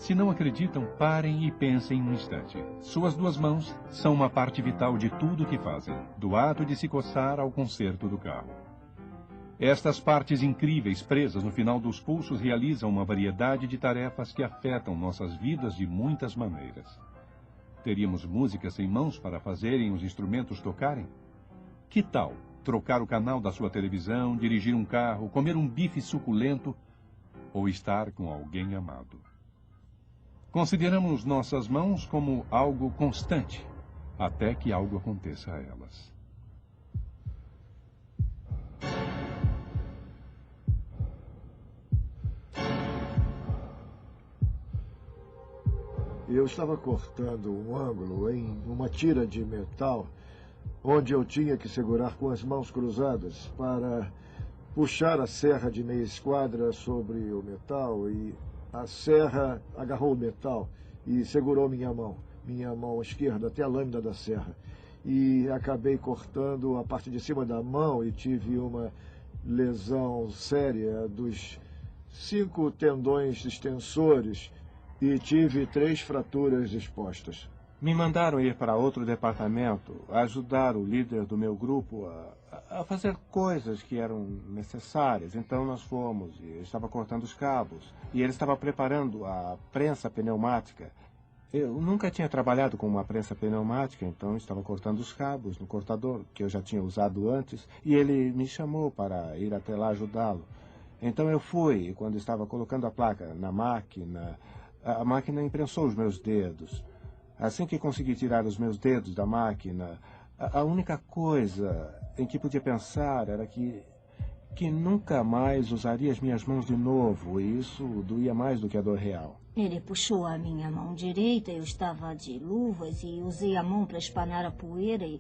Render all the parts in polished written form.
Se não acreditam, parem e pensem um instante. Suas duas mãos são uma parte vital de tudo o que fazem, do ato de se coçar ao conserto do carro. Estas partes incríveis presas no final dos pulsos realizam uma variedade de tarefas que afetam nossas vidas de muitas maneiras. Teríamos música sem mãos para fazerem os instrumentos tocarem? Que tal trocar o canal da sua televisão, dirigir um carro, comer um bife suculento ou estar com alguém amado? Consideramos nossas mãos como algo constante, até que algo aconteça a elas. Eu estava cortando um ângulo em uma tira de metal, onde eu tinha que segurar com as mãos cruzadas para puxar a serra de meia esquadra sobre o metal, e a serra agarrou o metal e segurou minha mão esquerda até a lâmina da serra. E acabei cortando a parte de cima da mão e tive uma lesão séria dos 5 tendões extensores e tive 3 fraturas expostas. Me mandaram ir para outro departamento, ajudar o líder do meu grupo a fazer coisas que eram necessárias. Então nós fomos, e ele estava cortando os cabos, e ele estava preparando a prensa pneumática. Eu nunca tinha trabalhado com uma prensa pneumática, então estava cortando os cabos no cortador, que eu já tinha usado antes, e ele me chamou para ir até lá ajudá-lo. Então eu fui, e quando estava colocando a placa na máquina, a máquina imprensou os meus dedos. Assim que consegui tirar os meus dedos da máquina, a única coisa em que podia pensar era que nunca mais usaria as minhas mãos de novo, e isso doía mais do que a dor real. Ele puxou a minha mão direita, eu estava de luvas e usei a mão para espanar a poeira e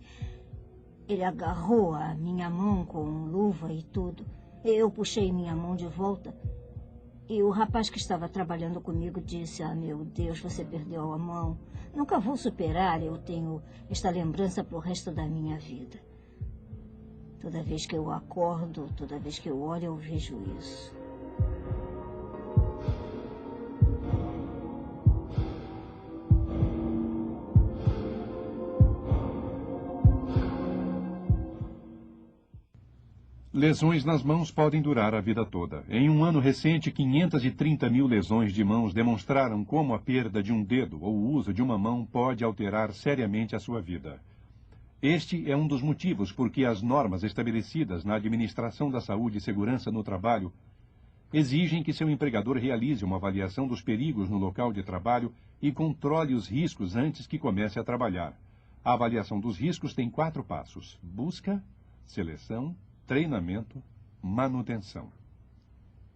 ele agarrou a minha mão com luva e tudo. Eu puxei minha mão de volta e o rapaz que estava trabalhando comigo disse: "Ah, meu Deus, você perdeu a mão. Nunca vou superar, eu tenho esta lembrança para o resto da minha vida. Toda vez que eu acordo, toda vez que eu olho, eu vejo isso." Lesões nas mãos podem durar a vida toda. Em um ano recente, 530 mil lesões de mãos demonstraram como a perda de um dedo ou o uso de uma mão pode alterar seriamente a sua vida. Este é um dos motivos por que as normas estabelecidas na Administração da Saúde e Segurança no Trabalho exigem que seu empregador realize uma avaliação dos perigos no local de trabalho e controle os riscos antes que comece a trabalhar. A avaliação dos riscos tem 4 passos: busca, seleção, treinamento, manutenção.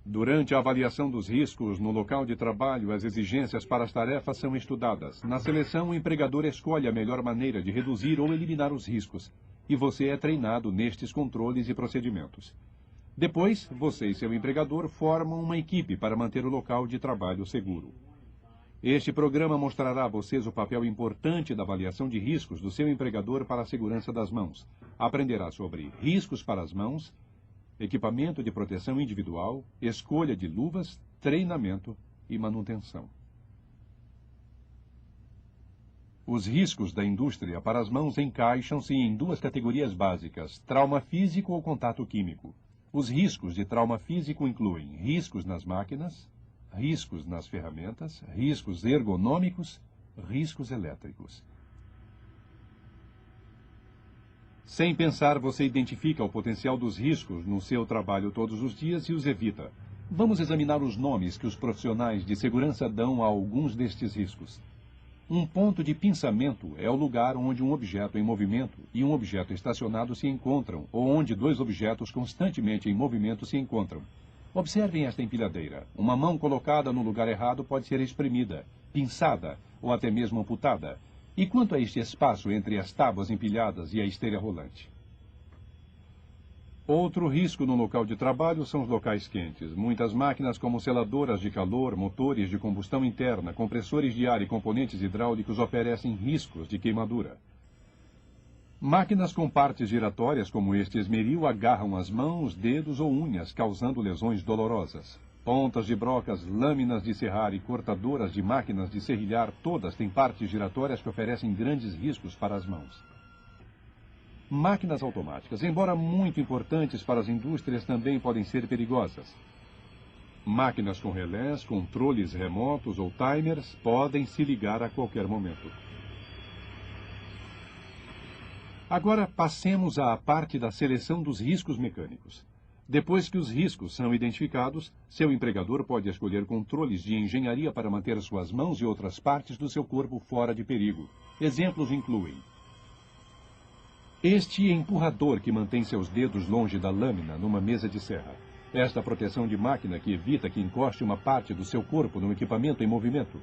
Durante a avaliação dos riscos no local de trabalho, as exigências para as tarefas são estudadas. Na seleção, o empregador escolhe a melhor maneira de reduzir ou eliminar os riscos, e você é treinado nestes controles e procedimentos. Depois, você e seu empregador formam uma equipe para manter o local de trabalho seguro. Este programa mostrará a vocês o papel importante da avaliação de riscos do seu empregador para a segurança das mãos. Aprenderá sobre riscos para as mãos, equipamento de proteção individual, escolha de luvas, treinamento e manutenção. Os riscos da indústria para as mãos encaixam-se em 2 categorias básicas: trauma físico ou contato químico. Os riscos de trauma físico incluem riscos nas máquinas, riscos nas ferramentas, riscos ergonômicos, riscos elétricos. Sem pensar, você identifica o potencial dos riscos no seu trabalho todos os dias e os evita. Vamos examinar os nomes que os profissionais de segurança dão a alguns destes riscos. Um ponto de pinçamento é o lugar onde um objeto em movimento e um objeto estacionado se encontram, ou onde 2 objetos constantemente em movimento se encontram. Observem esta empilhadeira. Uma mão colocada no lugar errado pode ser espremida, pinçada ou até mesmo amputada. E quanto a este espaço entre as tábuas empilhadas e a esteira rolante? Outro risco no local de trabalho são os locais quentes. Muitas máquinas como seladoras de calor, motores de combustão interna, compressores de ar e componentes hidráulicos oferecem riscos de queimadura. Máquinas com partes giratórias como este esmeril agarram as mãos, dedos ou unhas, causando lesões dolorosas. Pontas de brocas, lâminas de serrar e cortadoras de máquinas de serrilhar, todas têm partes giratórias que oferecem grandes riscos para as mãos. Máquinas automáticas, embora muito importantes para as indústrias, também podem ser perigosas. Máquinas com relés, controles remotos ou timers podem se ligar a qualquer momento. Agora passemos à parte da seleção dos riscos mecânicos. Depois que os riscos são identificados, seu empregador pode escolher controles de engenharia para manter suas mãos e outras partes do seu corpo fora de perigo. Exemplos incluem este empurrador que mantém seus dedos longe da lâmina numa mesa de serra. Esta proteção de máquina que evita que encoste uma parte do seu corpo no equipamento em movimento.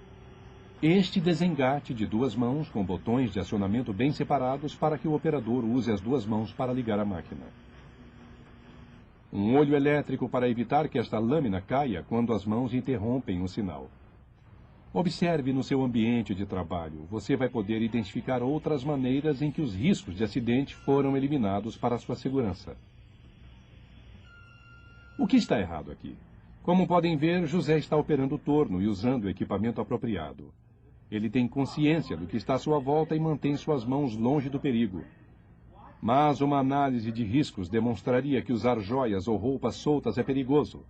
Este desengate de duas mãos com botões de acionamento bem separados para que o operador use as duas mãos para ligar a máquina. Um olho elétrico para evitar que esta lâmina caia quando as mãos interrompem o sinal. Observe no seu ambiente de trabalho. Você vai poder identificar outras maneiras em que os riscos de acidente foram eliminados para sua segurança. O que está errado aqui? Como podem ver, José está operando o torno e usando o equipamento apropriado. Ele tem consciência do que está à sua volta e mantém suas mãos longe do perigo. Mas uma análise de riscos demonstraria que usar joias ou roupas soltas é perigoso.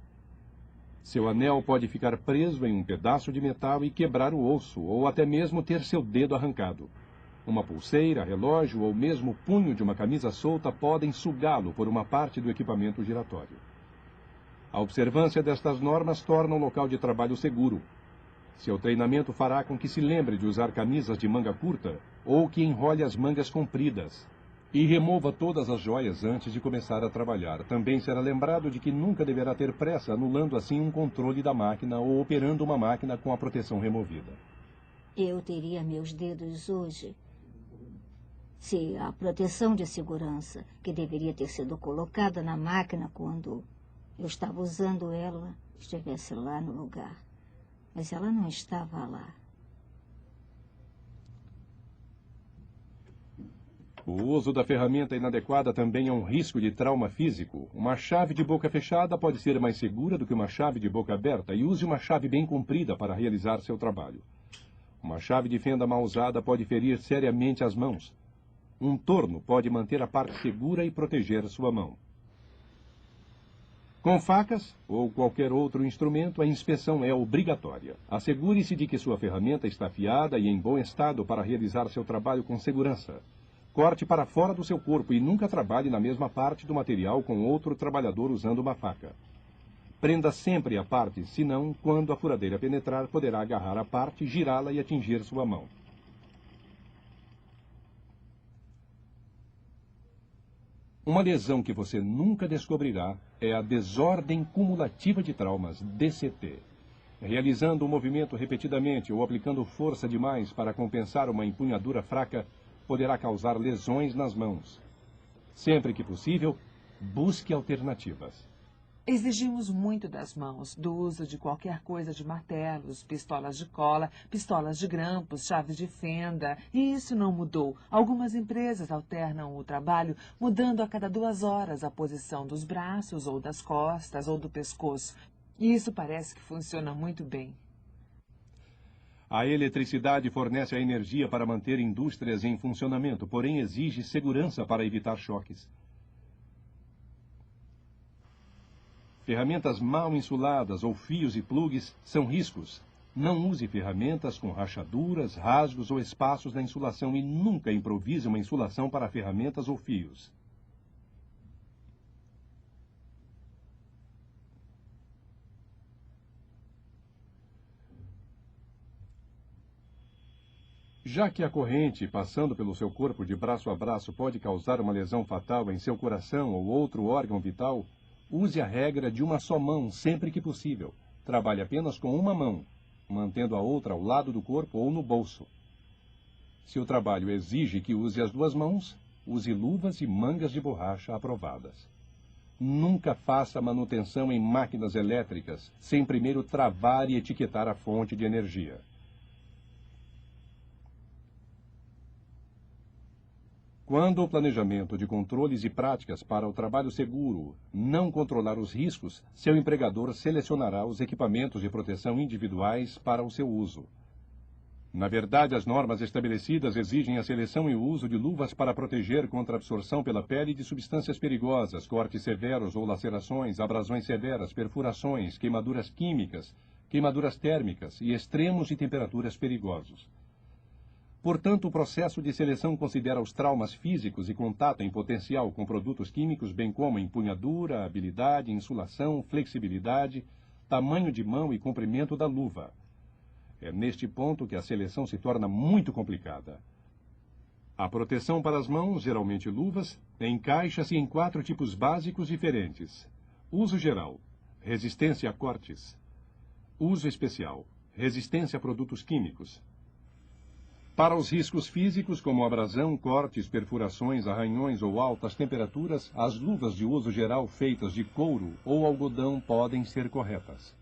Seu anel pode ficar preso em um pedaço de metal e quebrar o osso, ou até mesmo ter seu dedo arrancado. Uma pulseira, relógio ou mesmo o punho de uma camisa solta podem sugá-lo por uma parte do equipamento giratório. A observância destas normas torna o local de trabalho seguro. Seu treinamento fará com que se lembre de usar camisas de manga curta ou que enrole as mangas compridas. E remova todas as joias antes de começar a trabalhar. Também será lembrado de que nunca deverá ter pressa, anulando assim um controle da máquina ou operando uma máquina com a proteção removida. Eu teria meus dedos hoje se a proteção de segurança, que deveria ter sido colocada na máquina quando eu estava usando ela, estivesse lá no lugar. Mas ela não estava lá. O uso da ferramenta inadequada também é um risco de trauma físico. Uma chave de boca fechada pode ser mais segura do que uma chave de boca aberta, e use uma chave bem comprida para realizar seu trabalho. Uma chave de fenda mal usada pode ferir seriamente as mãos. Um torno pode manter a parte segura e proteger sua mão. Com facas ou qualquer outro instrumento, a inspeção é obrigatória. Assegure-se de que sua ferramenta está afiada e em bom estado para realizar seu trabalho com segurança. Corte para fora do seu corpo e nunca trabalhe na mesma parte do material com outro trabalhador usando uma faca. Prenda sempre a parte, senão, quando a furadeira penetrar, poderá agarrar a parte, girá-la e atingir sua mão. Uma lesão que você nunca descobrirá é a desordem cumulativa de traumas, DCT. Realizando um movimento repetidamente ou aplicando força demais para compensar uma empunhadura fraca, poderá causar lesões nas mãos. Sempre que possível, busque alternativas. Exigimos muito das mãos, do uso de qualquer coisa de martelos, pistolas de cola, pistolas de grampos, chaves de fenda. E isso não mudou. Algumas empresas alternam o trabalho, mudando a cada 2 horas a posição dos braços, ou das costas, ou do pescoço. E isso parece que funciona muito bem. A eletricidade fornece a energia para manter indústrias em funcionamento, porém exige segurança para evitar choques. Ferramentas mal insuladas ou fios e plugs são riscos. Não use ferramentas com rachaduras, rasgos ou espaços na insulação e nunca improvise uma insulação para ferramentas ou fios. Já que a corrente, passando pelo seu corpo de braço a braço, pode causar uma lesão fatal em seu coração ou outro órgão vital, use a regra de uma só mão sempre que possível. Trabalhe apenas com uma mão, mantendo a outra ao lado do corpo ou no bolso. Se o trabalho exige que use as 2 mãos, use luvas e mangas de borracha aprovadas. Nunca faça manutenção em máquinas elétricas sem primeiro travar e etiquetar a fonte de energia. Quando o planejamento de controles e práticas para o trabalho seguro não controlar os riscos, seu empregador selecionará os equipamentos de proteção individuais para o seu uso. Na verdade, as normas estabelecidas exigem a seleção e o uso de luvas para proteger contra a absorção pela pele de substâncias perigosas, cortes severos ou lacerações, abrasões severas, perfurações, queimaduras químicas, queimaduras térmicas e extremos de temperaturas perigosos. Portanto, o processo de seleção considera os traumas físicos e contato em potencial com produtos químicos, bem como empunhadura, habilidade, insulação, flexibilidade, tamanho de mão e comprimento da luva. É neste ponto que a seleção se torna muito complicada. A proteção para as mãos, geralmente luvas, encaixa-se em 4 tipos básicos diferentes. Uso geral, resistência a cortes. Uso especial, resistência a produtos químicos. Para os riscos físicos, como abrasão, cortes, perfurações, arranhões ou altas temperaturas, as luvas de uso geral feitas de couro ou algodão podem ser corretas.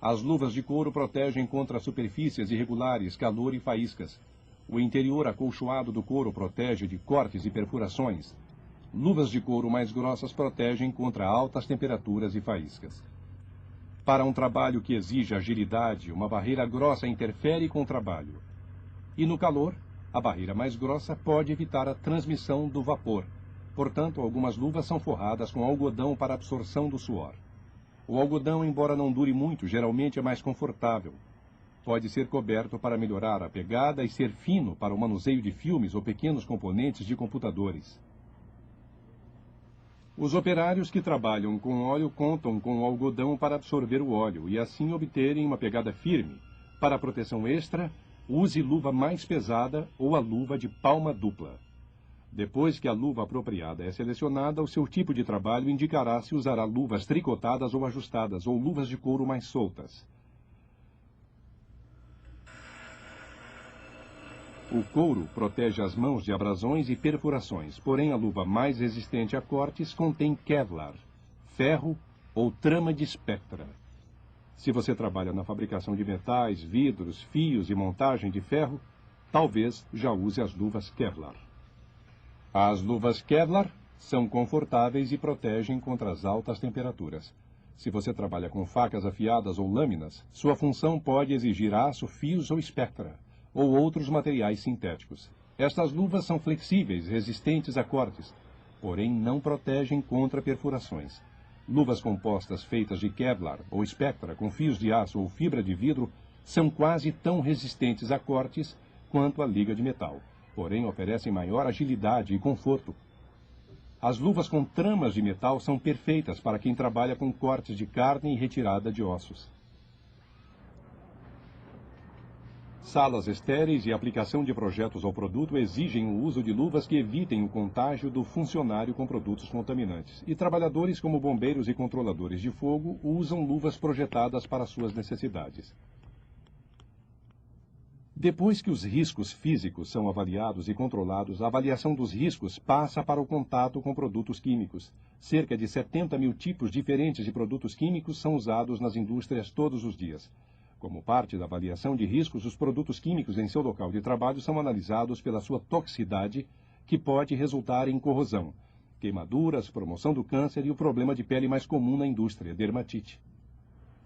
As luvas de couro protegem contra superfícies irregulares, calor e faíscas. O interior acolchoado do couro protege de cortes e perfurações. Luvas de couro mais grossas protegem contra altas temperaturas e faíscas. Para um trabalho que exige agilidade, uma barreira grossa interfere com o trabalho. E no calor, a barreira mais grossa pode evitar a transmissão do vapor. Portanto, algumas luvas são forradas com algodão para absorção do suor. O algodão, embora não dure muito, geralmente é mais confortável. Pode ser coberto para melhorar a pegada e ser fino para o manuseio de filmes ou pequenos componentes de computadores. Os operários que trabalham com óleo contam com o algodão para absorver o óleo e assim obterem uma pegada firme. Para proteção extra, use luva mais pesada ou a luva de palma dupla. Depois que a luva apropriada é selecionada, o seu tipo de trabalho indicará se usará luvas tricotadas ou ajustadas, ou luvas de couro mais soltas. O couro protege as mãos de abrasões e perfurações, porém a luva mais resistente a cortes contém Kevlar, ferro ou trama de Spectra. Se você trabalha na fabricação de metais, vidros, fios e montagem de ferro, talvez já use as luvas Kevlar. As luvas Kevlar são confortáveis e protegem contra as altas temperaturas. Se você trabalha com facas afiadas ou lâminas, sua função pode exigir aço, fios ou Spectra, ou outros materiais sintéticos. Estas luvas são flexíveis, resistentes a cortes, porém não protegem contra perfurações. Luvas compostas feitas de Kevlar ou Spectra com fios de aço ou fibra de vidro são quase tão resistentes a cortes quanto a liga de metal, porém oferecem maior agilidade e conforto. As luvas com tramas de metal são perfeitas para quem trabalha com cortes de carne e retirada de ossos. Salas estéreis e aplicação de projetos ao produto exigem o uso de luvas que evitem o contágio do funcionário com produtos contaminantes. E trabalhadores como bombeiros e controladores de fogo usam luvas projetadas para suas necessidades. Depois que os riscos físicos são avaliados e controlados, a avaliação dos riscos passa para o contato com produtos químicos. Cerca de 70 mil tipos diferentes de produtos químicos são usados nas indústrias todos os dias. Como parte da avaliação de riscos, os produtos químicos em seu local de trabalho são analisados pela sua toxicidade, que pode resultar em corrosão, queimaduras, promoção do câncer e o problema de pele mais comum na indústria, dermatite.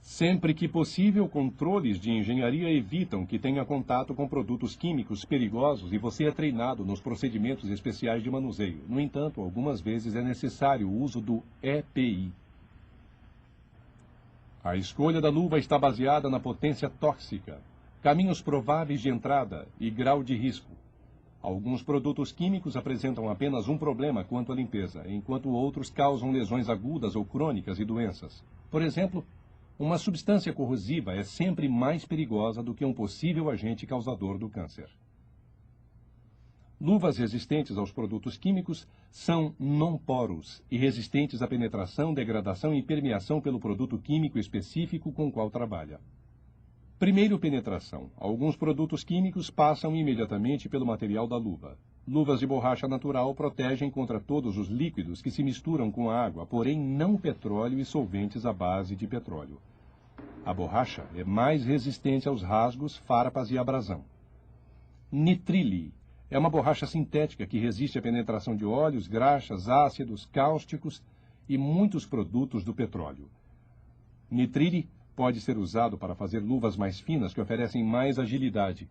Sempre que possível, controles de engenharia evitam que tenha contato com produtos químicos perigosos e você é treinado nos procedimentos especiais de manuseio. No entanto, algumas vezes é necessário o uso do EPI. A escolha da luva está baseada na potência tóxica, caminhos prováveis de entrada e grau de risco. Alguns produtos químicos apresentam apenas um problema quanto à limpeza, enquanto outros causam lesões agudas ou crônicas e doenças. Por exemplo, uma substância corrosiva é sempre mais perigosa do que um possível agente causador do câncer. Luvas resistentes aos produtos químicos são non-porous e resistentes à penetração, degradação e permeação pelo produto químico específico com o qual trabalha. Primeiro, penetração. Alguns produtos químicos passam imediatamente pelo material da luva. Luvas de borracha natural protegem contra todos os líquidos que se misturam com a água, porém não petróleo e solventes à base de petróleo. A borracha é mais resistente aos rasgos, farpas e abrasão. Nitrile É uma borracha sintética que resiste à penetração de óleos, graxas, ácidos, cáusticos e muitos produtos do petróleo. Nitrile pode ser usado para fazer luvas mais finas que oferecem mais agilidade.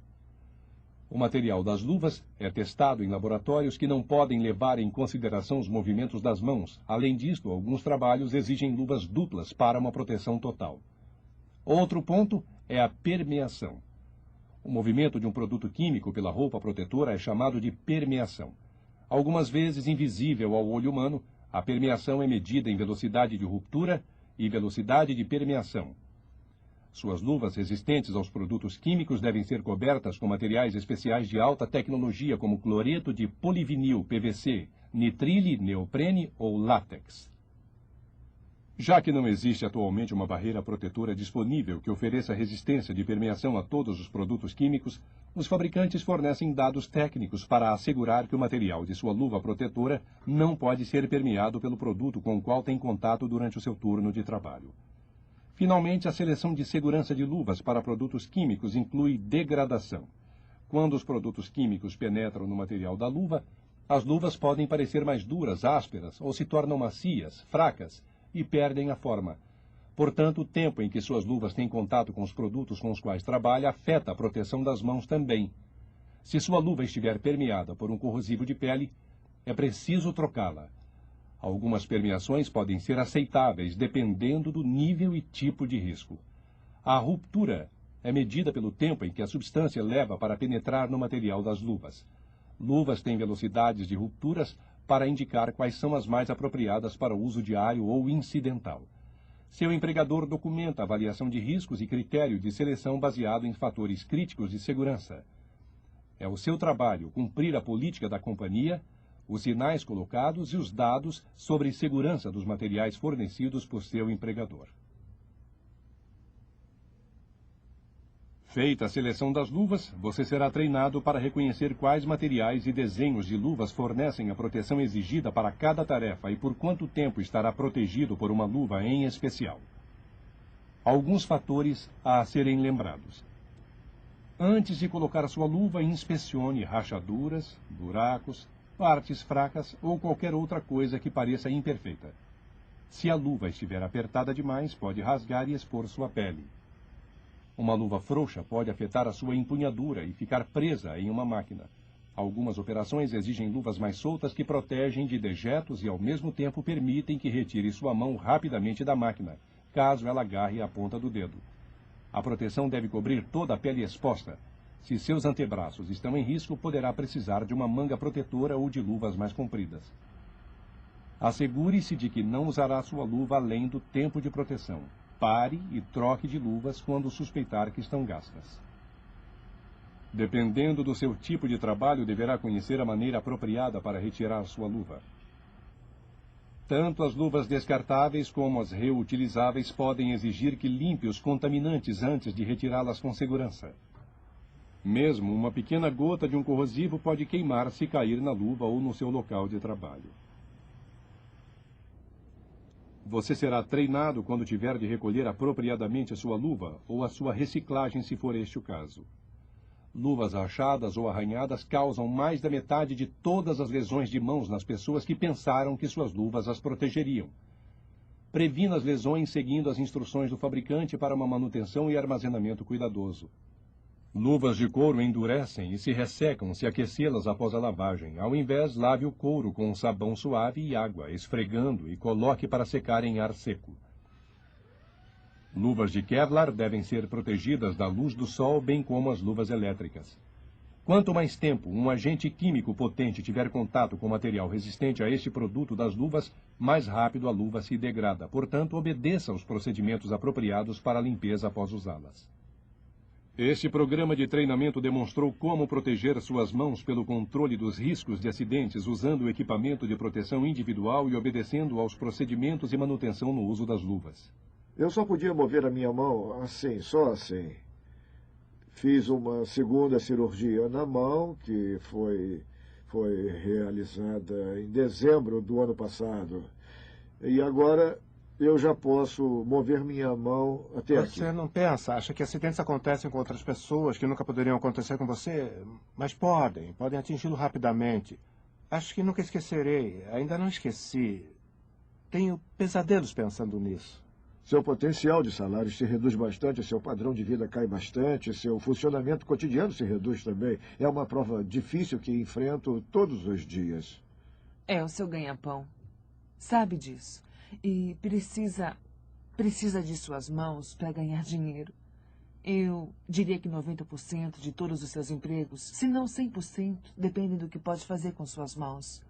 O material das luvas é testado em laboratórios que não podem levar em consideração os movimentos das mãos. Além disto, alguns trabalhos exigem luvas duplas para uma proteção total. Outro ponto é a permeação. O movimento de um produto químico pela roupa protetora é chamado de permeação. Algumas vezes invisível ao olho humano, a permeação é medida em velocidade de ruptura e velocidade de permeação. Suas luvas resistentes aos produtos químicos devem ser cobertas com materiais especiais de alta tecnologia, como cloreto de polivinil, PVC, nitrile, neoprene ou látex. Já que não existe atualmente uma barreira protetora disponível que ofereça resistência de permeação a todos os produtos químicos, os fabricantes fornecem dados técnicos para assegurar que o material de sua luva protetora não pode ser permeado pelo produto com o qual tem contato durante o seu turno de trabalho. Finalmente, a seleção de segurança de luvas para produtos químicos inclui degradação. Quando os produtos químicos penetram no material da luva, as luvas podem parecer mais duras, ásperas ou se tornam macias, fracas e perdem a forma. Portanto, o tempo em que suas luvas têm contato com os produtos com os quais trabalha afeta a proteção das mãos também. Se sua luva estiver permeada por um corrosivo de pele, é preciso trocá-la. Algumas permeações podem ser aceitáveis, dependendo do nível e tipo de risco. A ruptura é medida pelo tempo em que a substância leva para penetrar no material das luvas. Luvas têm velocidades de rupturas para indicar quais são as mais apropriadas para uso diário ou incidental. Seu empregador documenta a avaliação de riscos e critério de seleção baseado em fatores críticos de segurança. É o seu trabalho cumprir a política da companhia, os sinais colocados e os dados sobre segurança dos materiais fornecidos por seu empregador. Feita a seleção das luvas, você será treinado para reconhecer quais materiais e desenhos de luvas fornecem a proteção exigida para cada tarefa e por quanto tempo estará protegido por uma luva em especial. Alguns fatores a serem lembrados. Antes de colocar a sua luva, inspecione rachaduras, buracos, partes fracas ou qualquer outra coisa que pareça imperfeita. Se a luva estiver apertada demais, pode rasgar e expor sua pele. Uma luva frouxa pode afetar a sua empunhadura e ficar presa em uma máquina. Algumas operações exigem luvas mais soltas que protegem de dejetos e ao mesmo tempo permitem que retire sua mão rapidamente da máquina, caso ela agarre a ponta do dedo. A proteção deve cobrir toda a pele exposta. Se seus antebraços estão em risco, poderá precisar de uma manga protetora ou de luvas mais compridas. Assegure-se de que não usará sua luva além do tempo de proteção. Pare e troque de luvas quando suspeitar que estão gastas. Dependendo do seu tipo de trabalho, deverá conhecer a maneira apropriada para retirar sua luva. Tanto as luvas descartáveis como as reutilizáveis podem exigir que limpe os contaminantes antes de retirá-las com segurança. Mesmo uma pequena gota de um corrosivo pode queimar se cair na luva ou no seu local de trabalho. Você será treinado quando tiver de recolher apropriadamente a sua luva ou a sua reciclagem, se for este o caso. Luvas rachadas ou arranhadas causam mais da metade de todas as lesões de mãos nas pessoas que pensaram que suas luvas as protegeriam. Previna as lesões seguindo as instruções do fabricante para uma manutenção e armazenamento cuidadoso. Luvas de couro endurecem e se ressecam se aquecê-las após a lavagem. Ao invés, lave o couro com um sabão suave e água, esfregando e coloque para secar em ar seco. Luvas de Kevlar devem ser protegidas da luz do sol, bem como as luvas elétricas. Quanto mais tempo um agente químico potente tiver contato com material resistente a este produto das luvas, mais rápido a luva se degrada. Portanto, obedeça aos procedimentos apropriados para a limpeza após usá-las. Este programa de treinamento demonstrou como proteger suas mãos pelo controle dos riscos de acidentes usando o equipamento de proteção individual e obedecendo aos procedimentos e manutenção no uso das luvas. Eu só podia mover a minha mão assim, só assim. Fiz uma segunda cirurgia na mão, que foi realizada em dezembro do ano passado. E agora eu já posso mover minha mão até aqui. Você não pensa, acha que acidentes acontecem com outras pessoas que nunca poderiam acontecer com você? Mas podem atingi-lo rapidamente. Acho que nunca esquecerei, ainda não esqueci. Tenho pesadelos pensando nisso. Seu potencial de salário se reduz bastante, seu padrão de vida cai bastante, seu funcionamento cotidiano se reduz também. É uma prova difícil que enfrento todos os dias. É o seu ganha-pão. Sabe disso. E precisa de suas mãos para ganhar dinheiro. Eu diria que 90% de todos os seus empregos, se não 100%, dependem do que pode fazer com suas mãos.